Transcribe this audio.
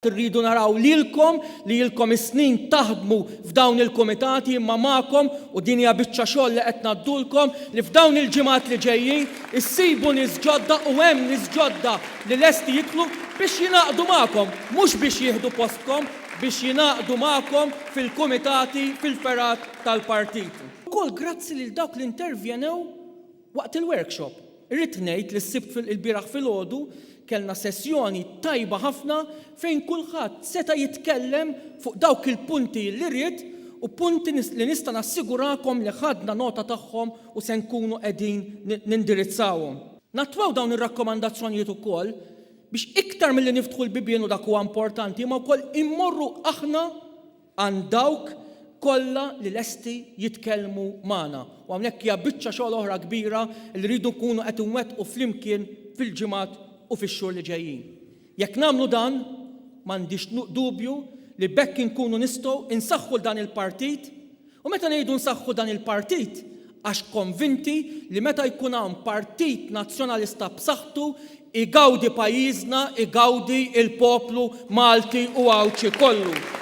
Rridu naraw lilkom li lilkom is-snin taħdmu f'dawn il-komitati imma magħkom u din hija biċċa xogħol li qed ngħaddulkom li f'dawn il-ġimgħat li ġejjin issibu nies ġodda u hemm nies ġodda li lesti jidħlu biex jingħaqdu magħkom, mhux biex jieħdu postkom, biex jingħaqdu magħkom fil-kumitati fil-ferat tal-partit. Ukoll grazzi lil dawk li intervjenew waqt il-workshop. Irrid ngħid li s-sibt il-bieraħ filgħodu kellna sessjoni tajba ħafna fejn kulħadd seta' jitkellem fuq dawk il-punti li rrid u punti li nista' nassigurakom li ħadna nota tagħhom u se nkunu qegħdin nindirizzawhom. Natwaw dawn ir-rakkomandazzjonijiet ukoll biex iktar milli niftħu l-bibien u dak huwa importanti ma wkoll immorru aħna għand dawk kollha li lesti jitkellmu magħna. U hawnhekk hija biċċa xogħol oħra kbira li rridu nkunu qed inwettqu flimkien fil-ġimgħat u fix-xhur li ġejjin. Jekk nagħmlu dan, m'għandix dubju li bekk inkunu nistgħu insaħħu dan il-partit u meta ngħidu nsaħħu dan il-partit għax konvinti li meta jkun hawn partit nazzjonalista b'saħħtu igawdi pajjiżna, igawdi il-poplu Malti u Awċi kollu.